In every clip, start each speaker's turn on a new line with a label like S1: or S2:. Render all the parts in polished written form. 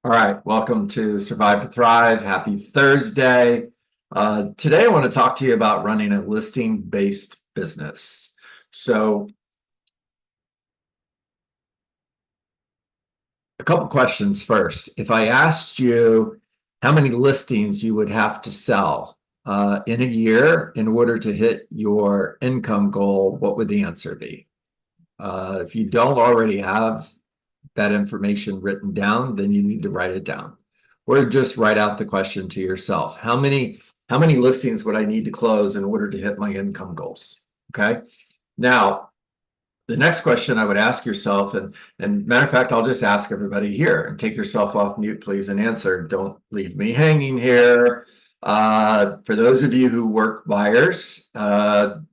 S1: All right, welcome to Survive to Thrive. Happy Thursday. Today, I want to talk to you about running a listing-based business. So, a couple questions first. If I asked you how many listings you would have to sell in a year in order to hit your income goal, what would the answer be? If you don't already have that information written down, then you need to write it down. Or just write out the question to yourself. How many listings would I need to close in order to hit my income goals? Okay. Now, the next question I would ask yourself, and matter of fact, I'll just ask everybody here, and take yourself off mute, please, and answer. Don't leave me hanging here. For those of you who work buyers, and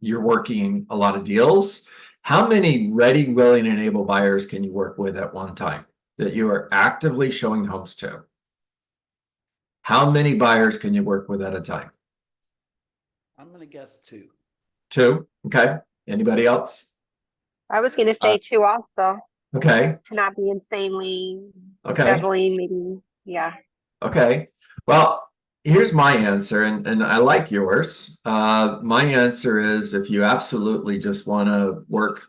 S1: you're working a lot of deals, how many ready, willing, and able buyers can you work with at one time that you are actively showing homes to? How many buyers can you work with at a time?
S2: I'm going to guess two.
S1: Two. Okay. Anybody else?
S3: I was going to say two also,
S1: Okay.
S3: to not be insanely
S1: Okay.
S3: juggling, maybe. Yeah.
S1: Okay. Well, here's my answer, and I like yours. My answer is if you absolutely just want to work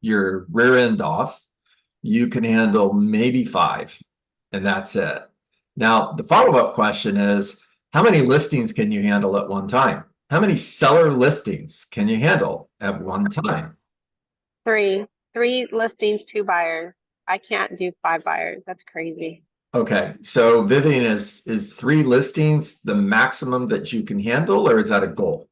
S1: your rear end off, you can handle maybe 5, and that's it. Now, the follow-up question is, how many listings can you handle at one time? How many seller listings can you handle at one time?
S3: Three listings, 2 buyers. I can't do 5 buyers. That's crazy.
S1: Okay, so Vivian, is 3 listings the maximum that you can handle, or is that a goal?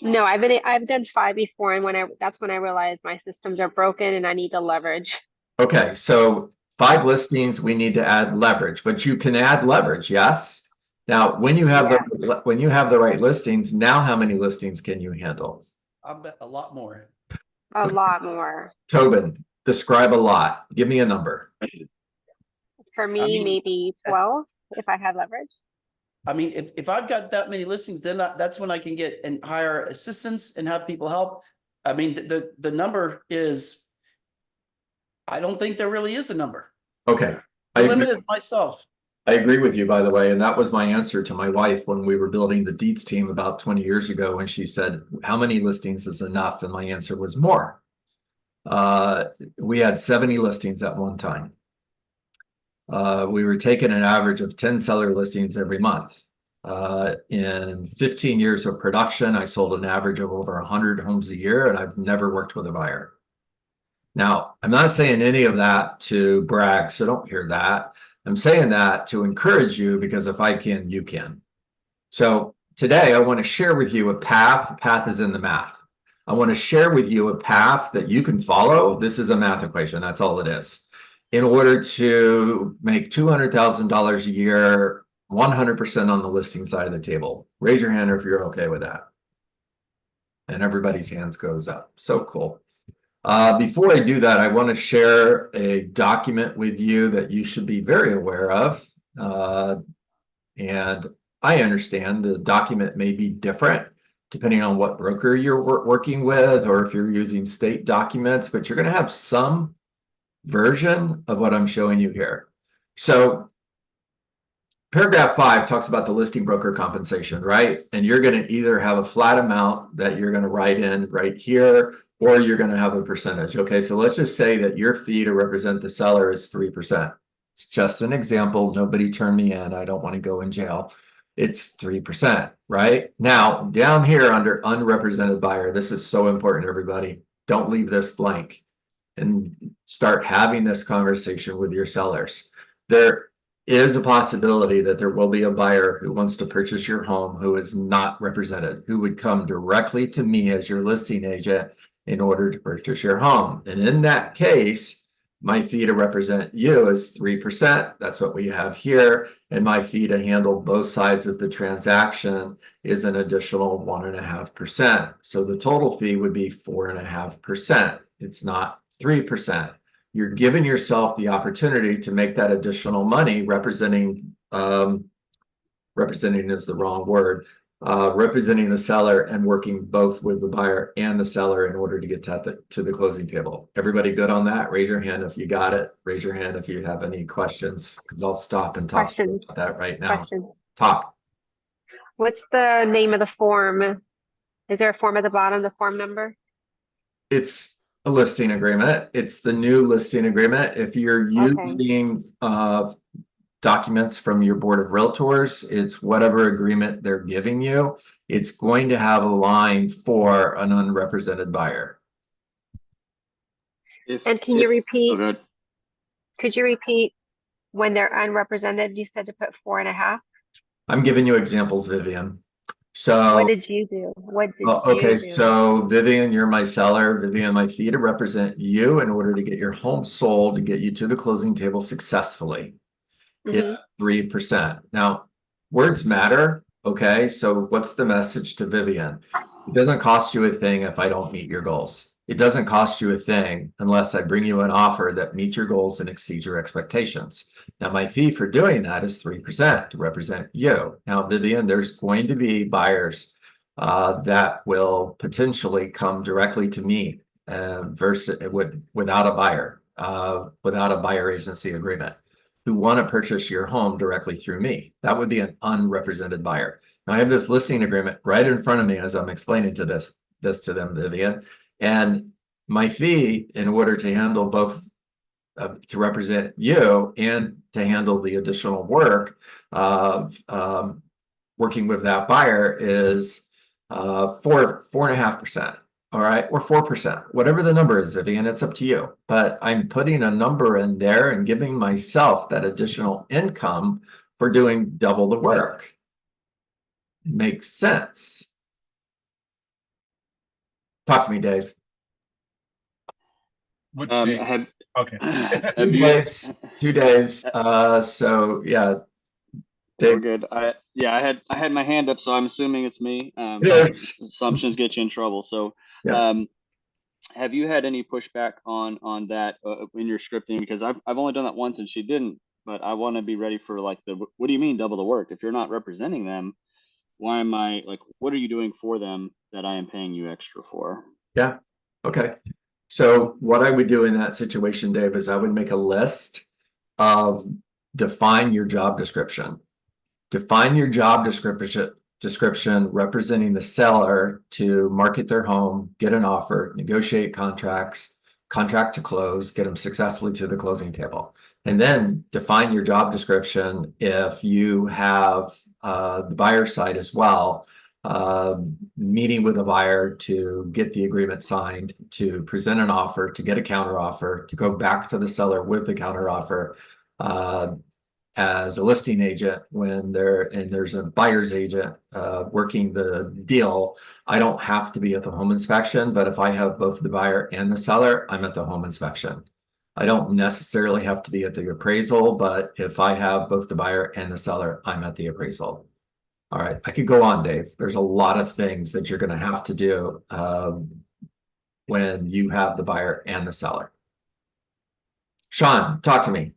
S3: No, I've done 5 before, and that's when I realized my systems are broken and I need to leverage.
S1: Okay, so 5 listings, we need to add leverage, but you can add leverage, yes? Now, when you have the right listings, now how many listings can you handle?
S2: I bet a lot more.
S3: A lot more.
S1: Tobin, describe a lot. Give me a number.
S3: For me, maybe 12 if I had leverage.
S2: I mean, if I've got that many listings, then that's when I can get and hire assistants and have people help. I mean, the number is, I don't think there really is a number.
S1: Okay.
S2: The limit is myself.
S1: I agree with you, by the way, and that was my answer to my wife when we were building the deeds team about 20 years ago, when she said, how many listings is enough? And my answer was more. We had 70 listings at one time. We were taking an average of 10 seller listings every month. In 15 years of production, I sold an average of over 100 homes a year, and I've never worked with a buyer. Now, I'm not saying any of that to brag, so don't hear that. I'm saying that to encourage you, because if I can, you can. So today I want to share with you a path. The path is in the math. I want to share with you a path that you can follow. This is a math equation. That's all it is. In order to make $200,000 a year, 100% on the listing side of the table. Raise your hand if you're okay with that. And everybody's hands goes up. So cool. Before I do that, I want to share a document with you that you should be very aware of. And I understand the document may be different depending on what broker you're working with, or if you're using state documents, but you're going to have some version of what I'm showing you here. So paragraph 5 talks about the listing broker compensation, right? And you're going to either have a flat amount that you're going to write in right here, or you're going to have a percentage. Okay, so let's just say that your fee to represent the seller is 3%. It's just an example. Nobody turn me in. I don't want to go in jail. It's 3%, right? Now, down here under unrepresented buyer, this is so important, everybody. Don't leave this blank and start having this conversation with your sellers. There is a possibility that there will be a buyer who wants to purchase your home who is not represented, who would come directly to me as your listing agent in order to purchase your home. And in that case, my fee to represent you is 3%. That's what we have here. And my fee to handle both sides of the transaction is an additional 1.5%. So the total fee would be 4.5%. It's not 3%. You're giving yourself the opportunity to make that additional money representing is the wrong word, representing the seller and working both with the buyer and the seller in order to get to the closing table. Everybody good on that? Raise your hand if you got it. Raise your hand if you have any questions, because I'll stop and talk
S3: Questions,
S1: about that right now.
S3: questions.
S1: Talk.
S3: What's the name of the form? Is there a form at the bottom, the form number?
S1: It's a listing agreement. It's the new listing agreement. If you're
S3: Okay.
S1: using documents from your board of realtors, it's whatever agreement they're giving you. It's going to have a line for an unrepresented buyer.
S3: And can you repeat?
S4: good.
S3: Could you repeat when they're unrepresented? You said to put 4.5.
S1: I'm giving you examples, Vivian. So
S3: What did you do? What did
S1: okay,
S3: you do?
S1: so Vivian, you're my seller. Vivian, my fee to represent you in order to get your home sold, to get you to the closing table successfully. It's 3%. Now, words matter. Okay, so what's the message to Vivian? It doesn't cost you a thing if I don't meet your goals. It doesn't cost you a thing unless I bring you an offer that meets your goals and exceeds your expectations. Now, my fee for doing that is 3% to represent you. Now, Vivian, there's going to be buyers that will potentially come directly to me versus without a buyer agency agreement, who want to purchase your home directly through me. That would be an unrepresented buyer. Now, I have this listing agreement right in front of me as I'm explaining to this to them, Vivian. And my fee, in order to handle both, to represent you and to handle the additional work of working with that buyer, is 4.5%. All right, or 4%, whatever the number is, Vivian, it's up to you. But I'm putting a number in there and giving myself that additional income for doing double the work. Makes sense. Talk to me, Dave.
S5: Which Dave? Okay.
S1: Two Daves. So yeah, Dave.
S4: We're good. I had my hand up, so I'm assuming it's me.
S1: Yes.
S4: Assumptions get you in trouble. So,
S1: Yeah.
S4: have you had any pushback on that in your scripting? Because I've only done that once and she didn't, but I want to be ready for like what do you mean double the work? If you're not representing them, why am I like, what are you doing for them that I am paying you extra for?
S1: Yeah. Okay. So what I would do in that situation, Dave, is I would make a list of define your job description. Define your job description representing the seller to market their home, get an offer, negotiate contracts, contract to close, get them successfully to the closing table. And then define your job description if you have the buyer side as well, meeting with a buyer to get the agreement signed, to present an offer, to get a counter offer, to go back to the seller with the counter offer, as a listing agent when there's a buyer's agent working the deal. I don't have to be at the home inspection, but if I have both the buyer and the seller, I'm at the home inspection. I don't necessarily have to be at the appraisal, but if I have both the buyer and the seller, I'm at the appraisal. All right, I could go on, Dave. There's a lot of things that you're going to have to do when you have the buyer and the seller. Sean, talk to me.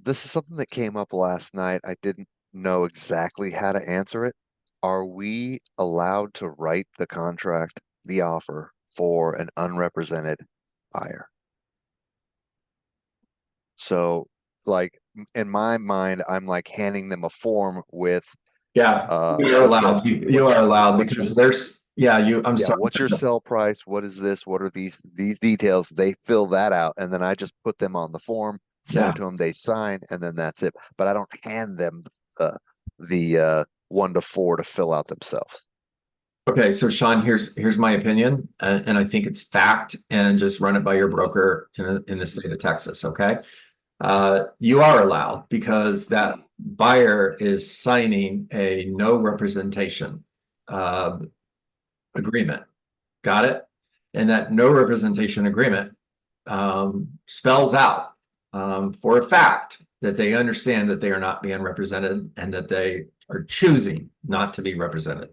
S6: This is something that came up last night. I didn't know exactly how to answer it. Are we allowed to write the contract, the offer, for an unrepresented buyer? So, like, in my mind, I'm like handing them a form with
S1: Yeah, you're allowed. You are allowed because there's I'm sorry.
S6: What's your sell price? What is this? What are these details? They fill that out, and then I just put them on the form, send it to them, they sign, and then that's it. But I don't hand them the 1 to 4 to fill out themselves.
S1: Okay, so Sean, here's my opinion, and I think it's fact, and just run it by your broker in the state of Texas. Okay, you are allowed because that buyer is signing a no representation agreement. Got it? And that no representation agreement spells out for a fact that they understand that they are not being represented and that they are choosing not to be represented.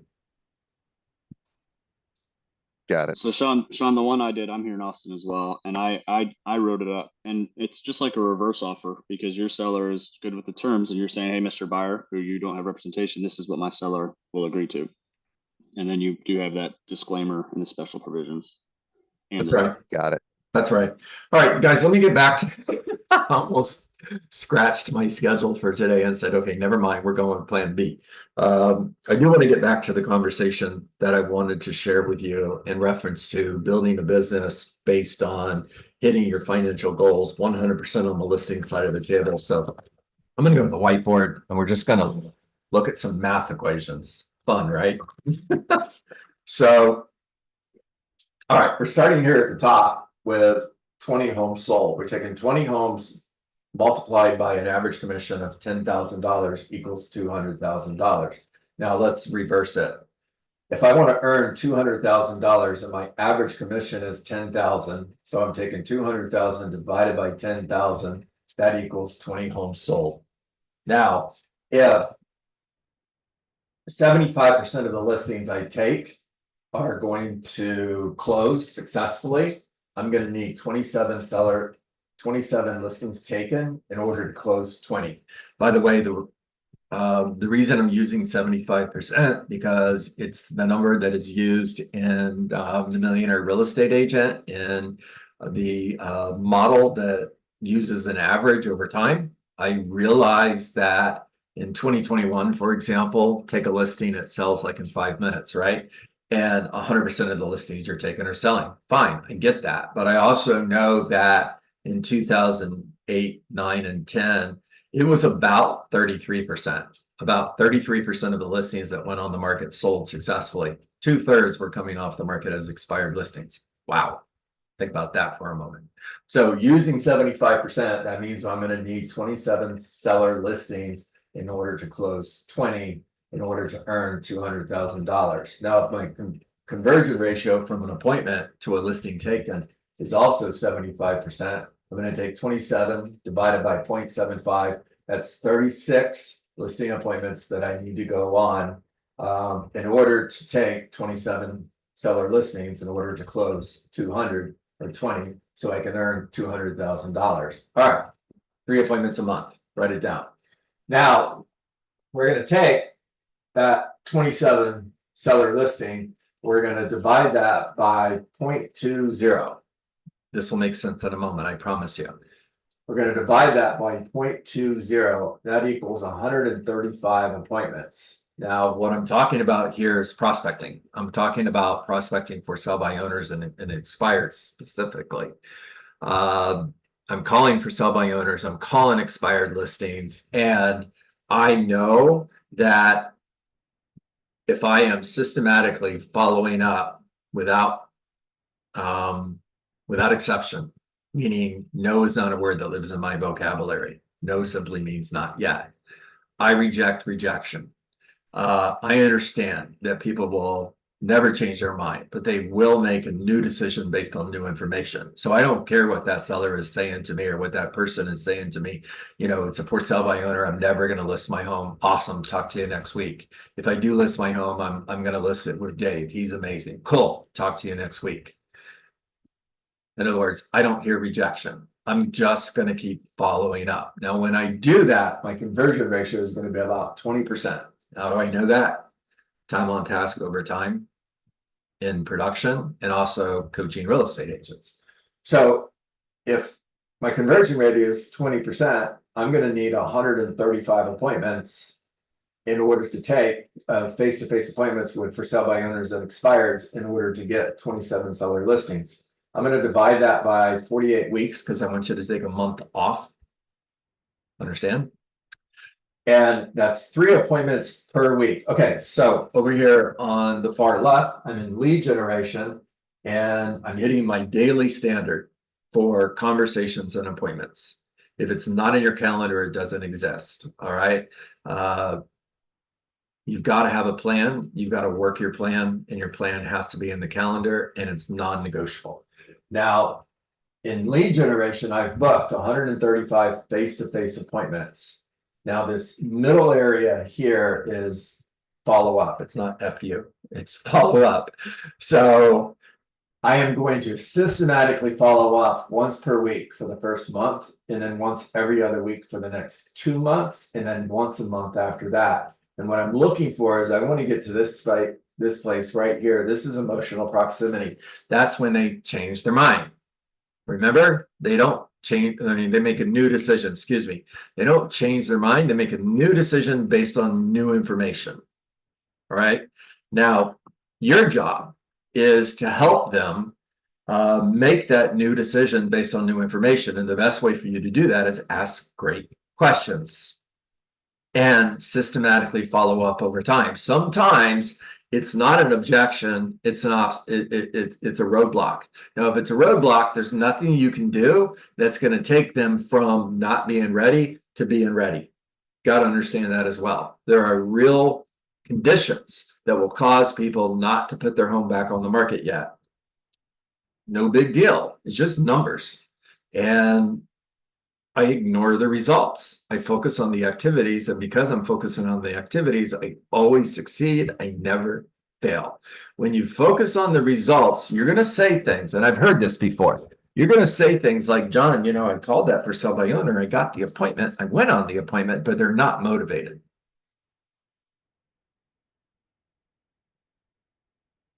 S6: Got it.
S4: So Sean, the one I did, I'm here in Austin as well, and I wrote it up, and it's just like a reverse offer because your seller is good with the terms, and you're saying, hey, Mr. Buyer, who you don't have representation, this is what my seller will agree to, and then you do have that disclaimer and the special provisions.
S1: That's right.
S6: Got it.
S1: That's right. All right, guys, let me get back to I almost scratched my schedule for today and said, okay, never mind, we're going with plan B. I do want to get back to the conversation that I wanted to share with you in reference to building a business based on hitting your financial goals 100% on the listing side of the table. So I'm going to go with the whiteboard and we're just going to look at some math equations. Fun, right? So, all right, we're starting here at the top with 20 homes sold. We're taking 20 homes multiplied by an average commission of $10,000 equals $200,000. Now let's reverse it. If I want to earn $200,000 and my average commission is 10,000, so I'm taking 200,000 divided by 10,000, that equals 20 homes sold. Now, if 75% of the listings I take are going to close successfully, I'm going to need 27 listings taken in order to close 20. By the way, the reason I'm using 75% because it's the number that is used in the Millionaire Real Estate Agent and the model that uses an average over time. I realize that in 2021, for example, take a listing, it sells like in 5 minutes, right? And 100% of the listings you're taking are selling. Fine, I get that. But I also know that in 2008, 9, and 10, it was about 33%. About 33% of the listings that went on the market sold successfully. 2/3 were coming off the market as expired listings. Wow. Think about that for a moment. So using 75%, that means I'm going to need 27 seller listings in order to close 20 in order to earn $200,000. Now, if my conversion ratio from an appointment to a listing taken is also 75%, I'm going to take 27 divided by 0.75. That's 36 listing appointments that I need to go on in order to take 27 seller listings in order to close 200 or 20 so I can earn $200,000. All right, 3 appointments a month. Write it down. Now, we're going to take that 27 seller listing, we're going to divide that by 0.20. This will make sense in a moment, I promise you. We're going to divide that by 0.20. That equals 135 appointments. Now, what I'm talking about here is prospecting. I'm talking about prospecting for sell by owners and expired specifically. I'm calling for sell by owners. I'm calling expired listings. And I know that if I am systematically following up without exception, meaning no is not a word that lives in my vocabulary. No simply means not yet. I reject rejection. I understand that people will never change their mind, but they will make a new decision based on new information. So I don't care what that seller is saying to me or what that person is saying to me. You know, it's a for sale by owner. I'm never going to list my home. Awesome. Talk to you next week. If I do list my home, I'm going to list it with Dave. He's amazing. Cool. Talk to you next week. In other words, I don't hear rejection. I'm just going to keep following up. Now, when I do that, my conversion ratio is going to be about 20%. How do I know that? Time on task over time in production and also coaching real estate agents. So if my conversion rate is 20%, I'm going to need 135 appointments in order to take face-to-face appointments with for sale by owners and expireds in order to get 27 seller listings. I'm going to divide that by 48 weeks because I want you to take a month off. Understand? And that's 3 appointments per week. Okay, so over here on the far left, I'm in lead generation and I'm hitting my daily standard for conversations and appointments. If it's not in your calendar, it doesn't exist. All right. You've got to have a plan. You've got to work your plan, and your plan has to be in the calendar and it's non-negotiable. Now, in lead generation, I've booked 135 face-to-face appointments. Now, this middle area here is follow up. It's not FU, it's follow up. So I am going to systematically follow up once per week for the first month, and then once every other week for the next 2 months, and then once a month after that. And what I'm looking for is I want to get to this site, this place right here. This is emotional proximity. That's when they change their mind. Remember, they don't change. I mean, they make a new decision. Excuse me. They don't change their mind. They make a new decision based on new information. All right. Now, your job is to help them make that new decision based on new information. And the best way for you to do that is ask great questions and systematically follow up over time. Sometimes it's not an objection, it's an it's a roadblock. Now, if it's a roadblock, there's nothing you can do that's going to take them from not being ready to being ready. Got to understand that as well. There are real conditions that will cause people not to put their home back on the market yet. No big deal. It's just numbers. And I ignore the results. I focus on the activities. And because I'm focusing on the activities, I always succeed. I never fail. When you focus on the results, you're going to say things, and I've heard this before. You're going to say things like, John, you know, I called that for sale by owner. I got the appointment. I went on the appointment, but they're not motivated.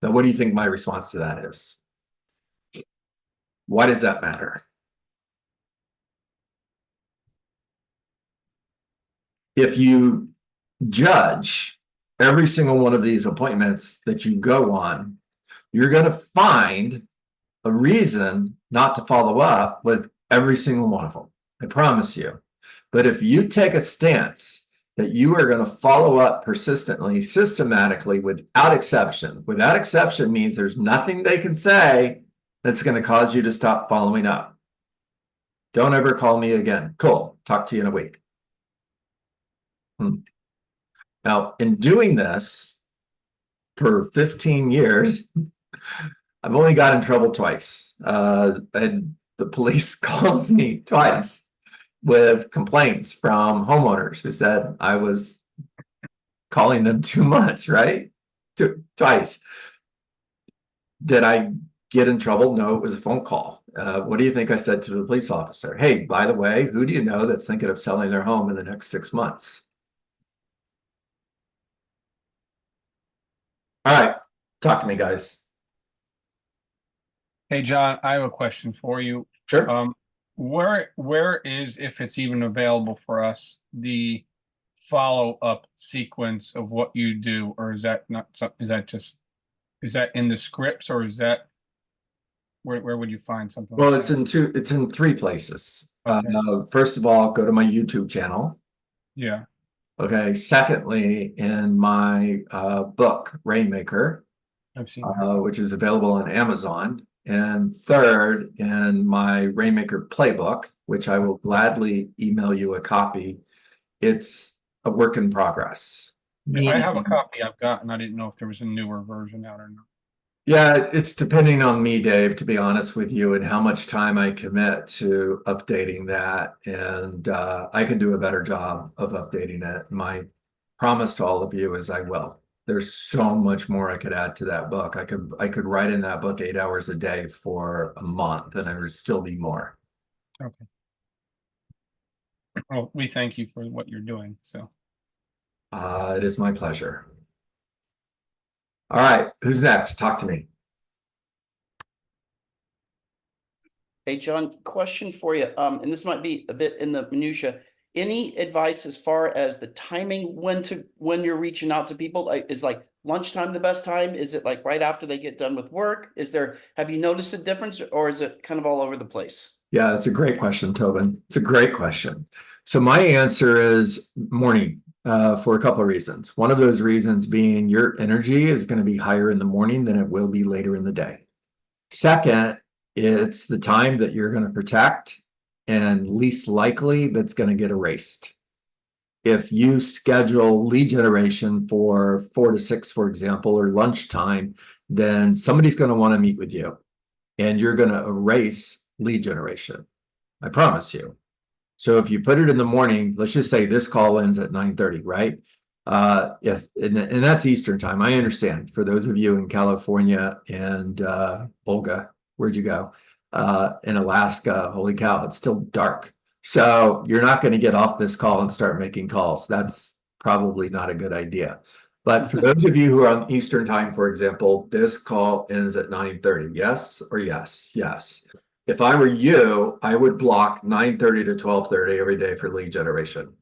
S1: Now, what do you think my response to that is? Why does that matter? If you judge every single one of these appointments that you go on, you're going to find a reason not to follow up with every single one of them. I promise you. But if you take a stance that you are going to follow up persistently, systematically, without exception means there's nothing they can say that's going to cause you to stop following up. Don't ever call me again. Cool. Talk to you in a week. Now, in doing this for 15 years, I've only got in trouble twice. And the police called me twice with complaints from homeowners who said I was calling them too much, right? Twice. Did I get in trouble? No, it was a phone call. What do you think I said to the police officer? Hey, by the way, who do you know that's thinking of selling their home in the next 6 months? All right, talk to me, guys.
S5: Hey, John, I have a question for you.
S1: Sure.
S5: Where is, if it's even available for us, the follow-up sequence of what you do, or is that not? Is that in the scripts, or is that where would you find something?
S1: Well,
S5: like
S1: it's in 3 places.
S5: Okay.
S1: First of all, go to my YouTube channel.
S5: Yeah.
S1: Okay. Secondly, in my book, Rainmaker,
S5: I've seen that.
S1: which is available on Amazon. And third, in my Rainmaker playbook, which I will gladly email you a copy. It's a work in progress.
S5: I have a copy I've gotten. I didn't know if there was a newer version out or not.
S1: Yeah, it's depending on me, Dave, to be honest with you, and how much time I commit to updating that. And I can do a better job of updating it. My promise to all of you is I will. There's so much more I could add to that book. I could write in that book 8 hours a day for a month, and there would still be more.
S5: Okay. Well, we thank you for what you're doing. So
S1: it is my pleasure. All right, who's next? Talk to me.
S2: Hey, John, question for you. And this might be a bit in the minutia. Any advice as far as the timing when you're reaching out to people? Is like lunchtime the best time? Is it like right after they get done with work? Have you noticed a difference, or is it kind of all over the place?
S1: Yeah, it's a great question, Tobin. It's a great question. So my answer is morning. For a couple of reasons. One of those reasons being your energy is going to be higher in the morning than it will be later in the day. Second, it's the time that you're going to protect, and least likely that's going to get erased. If you schedule lead generation for 4 to 6, for example, or lunchtime, then somebody's going to want to meet with you, and you're going to erase lead generation. I promise you. So if you put it in the morning, let's just say this call ends at 9:30, right? And that's Eastern time. I understand. For those of you in California and Olga, where'd you go? In Alaska, holy cow, it's still dark. So you're not going to get off this call and start making calls. That's probably not a good idea. But for those of you who are on Eastern time, for example, this call ends at 9:30. Yes or yes? Yes. If I were you, I would block 9:30 to 12:30 every day for lead generation.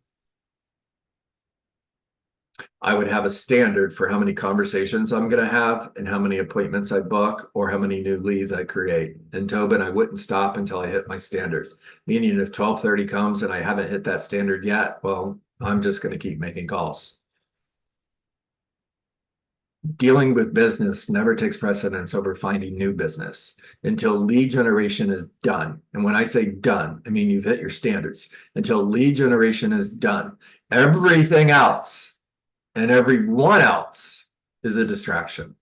S1: I would have a standard for how many conversations I'm going to have and how many appointments I book or how many new leads I create. And Tobin, I wouldn't stop until I hit my standard. Meaning if 12:30 comes and I haven't hit that standard yet, well, I'm just going to keep making calls. Dealing with business never takes precedence over finding new business until lead generation is done. And when I say done, I mean you've hit your standards. Until lead generation is done, everything else and everyone else is a distraction.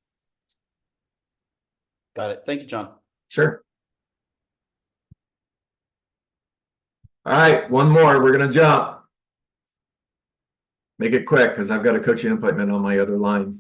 S2: Got it. Thank you, John.
S1: Sure. All right, one more. We're going to jump. Make it quick because I've got a coaching appointment on my other line.